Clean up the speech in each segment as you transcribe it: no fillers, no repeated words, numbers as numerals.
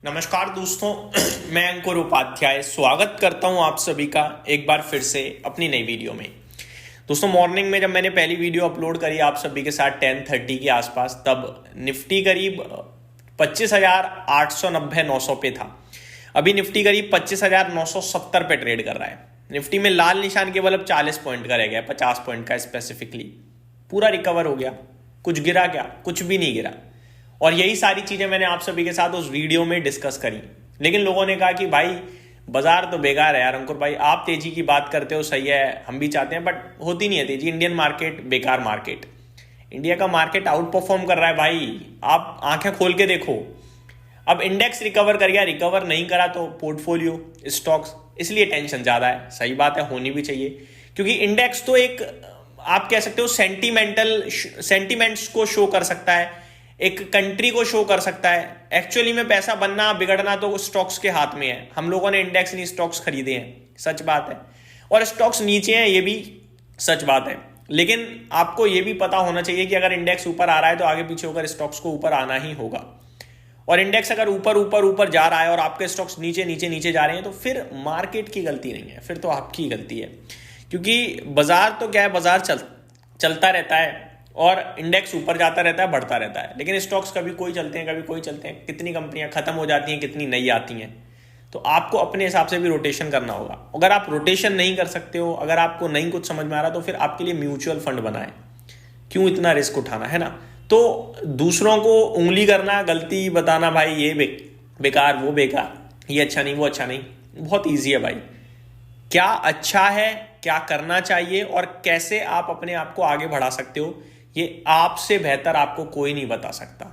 नमस्कार दोस्तों, मैं अंकुर उपाध्याय स्वागत करता हूं आप सभी का एक बार फिर से अपनी नई वीडियो में। दोस्तों, मॉर्निंग में जब मैंने पहली वीडियो अपलोड करी आप सभी के साथ 10:30 के आसपास, तब निफ्टी करीब 25,890-900 पे था। अभी निफ्टी करीब 25,970 पे ट्रेड कर रहा है। निफ्टी में लाल निशान केवल अब 40 पॉइंट का रह गया, 50 पॉइंट का स्पेसिफिकली। पूरा रिकवर हो गया। कुछ गिरा क्या? कुछ भी नहीं गिरा। और यही सारी चीजें मैंने आप सभी के साथ उस वीडियो में डिस्कस करी। लेकिन लोगों ने कहा कि भाई बाजार तो बेकार है यार अंकुर भाई, आप तेजी की बात करते हो, सही है, हम भी चाहते हैं, बट होती नहीं है तेजी। इंडियन मार्केट बेकार मार्केट, इंडिया का मार्केट आउट परफॉर्म कर रहा है भाई, आप आंखें खोल के देखो। अब इंडेक्स रिकवर कर गया, रिकवर नहीं करा तो पोर्टफोलियो स्टॉक्स, इसलिए टेंशन ज्यादा है। सही बात है, होनी भी चाहिए, क्योंकि इंडेक्स तो एक आप कह सकते हो सेंटिमेंट्स को शो कर सकता है, एक कंट्री को शो कर सकता है। एक्चुअली में पैसा बनना बिगड़ना तो स्टॉक्स के हाथ में है। हम लोगों ने इंडेक्स नहीं स्टॉक्स खरीदे हैं, सच बात है, और स्टॉक्स नीचे हैं, ये भी सच बात है। लेकिन आपको ये भी पता होना चाहिए कि अगर इंडेक्स ऊपर आ रहा है तो आगे पीछे होकर स्टॉक्स को ऊपर आना ही होगा। और इंडेक्स अगर ऊपर ऊपर ऊपर जा रहा है और आपके स्टॉक्स नीचे नीचे नीचे जा रहे हैं तो फिर मार्केट की गलती नहीं है, फिर तो आपकी गलती है। क्योंकि बाजार तो क्या है, बाजार चलता रहता है और इंडेक्स ऊपर जाता रहता है, बढ़ता रहता है, लेकिन स्टॉक्स कभी कोई चलते हैं, कभी कोई चलते हैं। कितनी कंपनियां खत्म हो जाती हैं, कितनी नई आती हैं। तो आपको अपने हिसाब से भी रोटेशन करना होगा। अगर आप रोटेशन नहीं कर सकते हो, अगर आपको नहीं कुछ समझ में आ रहा, तो फिर आपके लिए म्यूचुअल फंड बनाएं। क्यों इतना रिस्क उठाना, है ना? तो दूसरों को उंगली करना, गलती बताना, भाई ये बेकार, वो बेकार, ये अच्छा नहीं, वो अच्छा नहीं, बहुत ईजी है भाई। क्या अच्छा है, क्या करना चाहिए और कैसे आप अपने आप को आगे बढ़ा सकते हो, ये आपसे बेहतर आपको कोई नहीं बता सकता।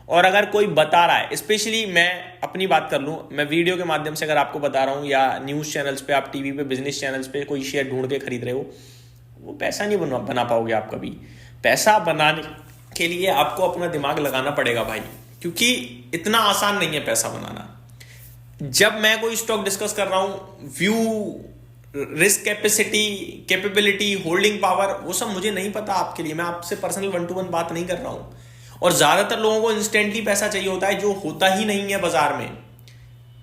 और अगर कोई बता रहा है, स्पेशली मैं अपनी बात कर लूं, मैं वीडियो के माध्यम से अगर आपको बता रहा हूं, या न्यूज़ चैनल्स पे, आप टीवी पे, बिजनेस चैनल्स पे कोई शेयर ढूंढ के खरीद रहे हो, वो पैसा नहीं बना पाओगे आप कभी। पैसा बनाने के लिए आपको अपना दिमाग लगाना पड़ेगा भाई, क्योंकि इतना आसान नहीं है पैसा बनाना। जब मैं कोई स्टॉक डिस्कस कर रहा हूं, view, risk capability, holding power, वो सब मुझे नहीं पता आपके लिए। मैं आपसे पर्सनल 1-to-1 बात नहीं कर रहा हूं। और ज्यादातर लोगों को इंस्टेंटली पैसा चाहिए होता है, जो होता ही नहीं है बाजार में।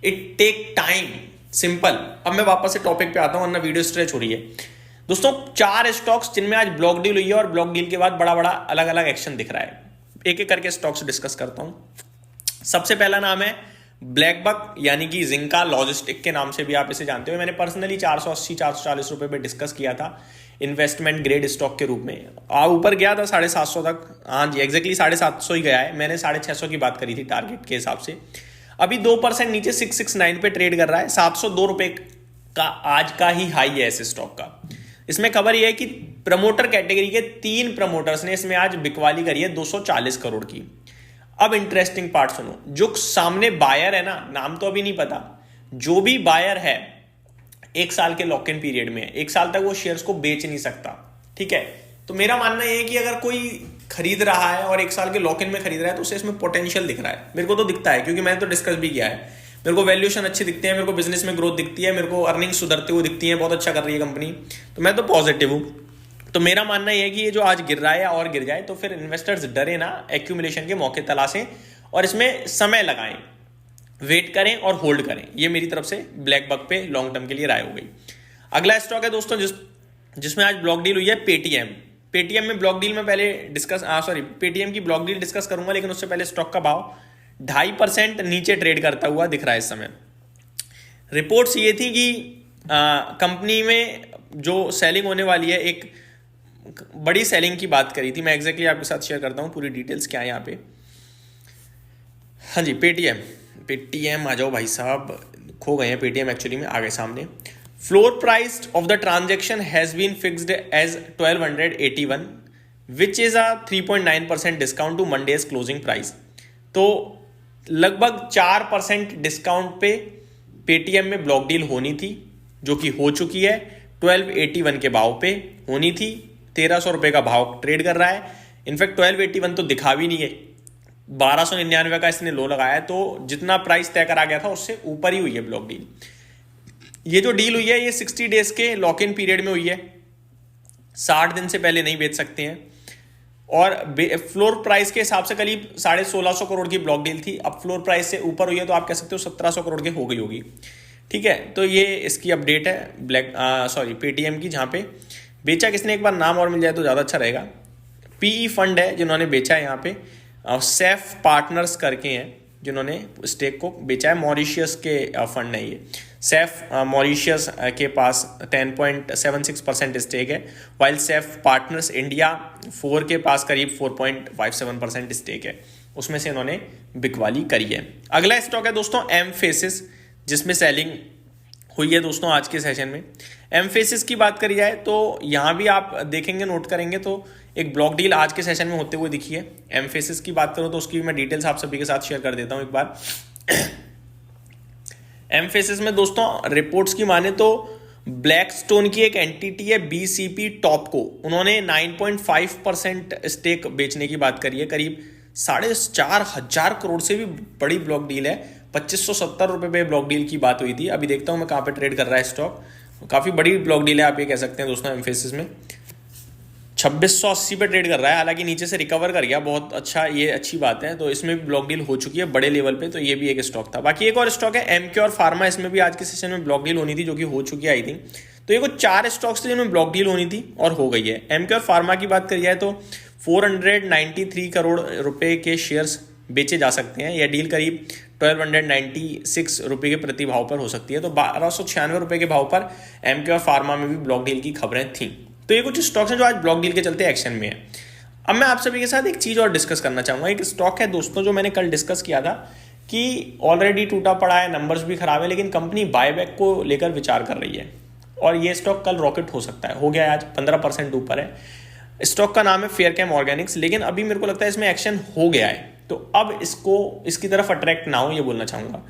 It take time, simple. अब मैं वापस से टॉपिक पे आता हूं, वरना वीडियो स्ट्रेच हो रही है। दोस्तों, 4 स्टॉक्स जिनमें आज ब्लॉक डील हुई है, और ब्लॉक डील के बाद बड़ा बड़ा अलग अलग एक्शन दिख रहा है। एक एक करके स्टॉक्स डिस्कस करता हूं। सबसे पहला नाम है ब्लैकबक, यानी कि जिंका लॉजिस्टिक के नाम से भी आप इसे जानते हो। मैंने पर्सनली 480-440 रुपए पे डिस्कस किया था इन्वेस्टमेंट ग्रेड स्टॉक के रूप में। ऊपर गया था 750 तक। हाँ जी, एग्जैक्टली 750 ही गया है। मैंने 650 की बात करी थी टारगेट के हिसाब से। अभी 2% नीचे 669 पे ट्रेड कर रहा है। 702 रुपए का आज का ही हाई है इस स्टॉक का। इसमें खबर यह है कि प्रमोटर कैटेगरी के 3 प्रमोटर्स ने इसमें आज बिकवाली करी है 240 करोड़ की। अब इंटरेस्टिंग पार्ट सुनो, जो सामने बायर है ना, नाम तो अभी नहीं पता, जो भी बायर है 1 साल के लॉक इन पीरियड में, 1 साल तक वो शेयर्स को बेच नहीं सकता। ठीक है, तो मेरा मानना यह है कि अगर कोई खरीद रहा है और 1 साल के लॉक इन में खरीद रहा है तो उसे इसमें पोटेंशियल दिख रहा है। मेरे को तो दिखता है, क्योंकि मैंने तो डिस्कस भी किया है। मेरे को वैल्यूएशन अच्छे दिखते हैं, मेरे को बिजनेस में ग्रोथ दिखती है, मेरे को अर्निंग्स सुधरते हुए दिखती है, बहुत अच्छा कर रही है कंपनी, तो मैं तो पॉजिटिव हूँ। तो मेरा मानना यह है कि ये जो आज गिर रहा है और गिर जाए तो फिर इन्वेस्टर्स डरे ना, एक्यूमुलेशन के मौके तलाशें और इसमें समय लगाएं, वेट करें और होल्ड करें। ये मेरी तरफ से ब्लैक बक पे लॉन्ग टर्म के लिए राय हो गई। अगला स्टॉक है दोस्तों जिसमें आज ब्लॉक डील हुई है, पेटीएम। पेटीएम में ब्लॉक डील में पहले पेटीएम की ब्लॉक डील डिस्कस करूंगा, लेकिन उससे पहले स्टॉक का भाव 2.5% नीचे ट्रेड करता हुआ दिख रहा है इस समय। रिपोर्ट्स ये थी कि कंपनी में जो सेलिंग होने वाली है, एक बड़ी सेलिंग की बात करी थी। मैं एग्जैक्टली आपके साथ शेयर करता हूं पूरी डिटेल्स क्या है यहाँ पे। हाँ जी, पेटीएम आ जाओ भाई साहब, खो गए हैं पेटीएम, एक्चुअली में आ गए सामने। Floor price of the transaction has been fixed as 1281 which is a 3.9% discount to Monday's closing price. तो लगभग 4% डिस्काउंट पे पेटीएम में ब्लॉक डील होनी थी, जो कि हो चुकी है। 1281 के भाव पे होनी थी, 1300 रुपए का भाव ट्रेड कर रहा है। इनफैक्ट 1281 तो दिखा भी नहीं है, 1299 का इसने लो लगाया है, तो जितना प्राइस तय करा गया था उससे ऊपर ही हुई है ब्लॉक डील। ये जो डील हुई है ये 60 डेज के लॉक इन पीरियड में हुई है, 60 दिन से पहले नहीं बेच सकते हैं। और फ्लोर प्राइस के हिसाब से करीब 1650 करोड़ की ब्लॉक डील थी। अब फ्लोर प्राइस से ऊपर हुई है तो आप कह सकते हो 1700 करोड़ की हो गई होगी। ठीक है, तो ये इसकी अपडेट है पेटीएम की, जहाँ पे बेचा किसने, एक बार नाम और मिल जाए तो ज़्यादा अच्छा रहेगा। पीई फंड है जिन्होंने बेचा है यहाँ पे, सेफ पार्टनर्स करके हैं जिन्होंने स्टेक को बेचा है। मॉरिशियस के फंड है ये। सेफ मॉरिशियस के पास 10.76% स्टेक है, वाइल सेफ पार्टनर्स इंडिया 4 के पास करीब 4.57% स्टेक है। उसमें से इन्होंने बिकवाली करी है। अगला स्टॉक है दोस्तों एमफेसिस, जिसमें सेलिंग हुई है दोस्तों आज के सेशन में। एमफेसिस की बात करी जाए तो यहाँ भी आप देखेंगे, नोट करेंगे तो एक ब्लॉक डील आज के सेशन में होते हुए दिखी है। एमफेसिस की बात करूँ तो उसकी मैं डिटेल्स आप सभी के साथ शेयर कर देता हूँ एक बार। एमफेसिस में दोस्तों रिपोर्ट्स की माने तो ब्लैकस्टोन की एक एंटिटी है बीसीपी टॉप को, उन्होंने 9.5% स्टेक बेचने की बात करी है। करीब 4,500 करोड़ से भी बड़ी ब्लॉक डील है। 2570 रुपये पे ब्लॉक डील की बात हुई थी। अभी देखता हूँ मैं कहाँ पे ट्रेड कर रहा है स्टॉक। काफ़ी बड़ी ब्लॉक डील है आप ये कह सकते हैं दोस्तों। एमफेसिस में 2680 पे ट्रेड कर रहा है, हालांकि नीचे से रिकवर कर गया, बहुत अच्छा, ये अच्छी बात है। तो इसमें भी ब्लॉक डील हो चुकी है बड़े लेवल पे, तो ये भी एक स्टॉक था। बाकी एक और स्टॉक है एमक्योर फार्मा, इसमें भी आज के सेशन में ब्लॉक डील होनी थी जो कि हो चुकी है आई थिंक। तो ये कुछ 4 स्टॉक्स थे जिनमें ब्लॉक डील होनी थी और हो गई है। एमक्योर फार्मा की बात करी जाए तो 493 करोड़ रुपए के शेयर्स बेचे जा सकते हैं। यह डील करीब 1296 रुपये के प्रति भाव पर हो सकती है। तो 1296 रुपये के भाव पर एमक्योर फार्मा में भी ब्लॉक डील की खबरें थीं। तो ये कुछ स्टॉक्स हैं जो आज ब्लॉक डील के चलते एक्शन में है। अब मैं आप सभी के साथ एक चीज़ और डिस्कस करना चाहूँगा। एक स्टॉक है दोस्तों जो मैंने कल डिस्कस किया था कि ऑलरेडी टूटा पड़ा है, नंबर्स भी खराब है, लेकिन कंपनी बायबैक को लेकर विचार कर रही है और ये स्टॉक कल रॉकेट हो सकता है। हो गया है आज, 15% ऊपर है। स्टॉक का नाम है फेयरकैम ऑर्गेनिक्स, लेकिन अभी मेरे को लगता है इसमें एक्शन हो गया है, तो अब इसकी तरफ अट्रैक्ट ना हो, ये बोलना चाहूँगा।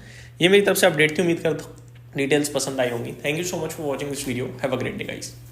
ये मेरी तरफ से अपडेट थी, उम्मीद करता हूँ डिटेल्स पसंद आई होंगी। Thank you so much for watching this video. Have a great day guys.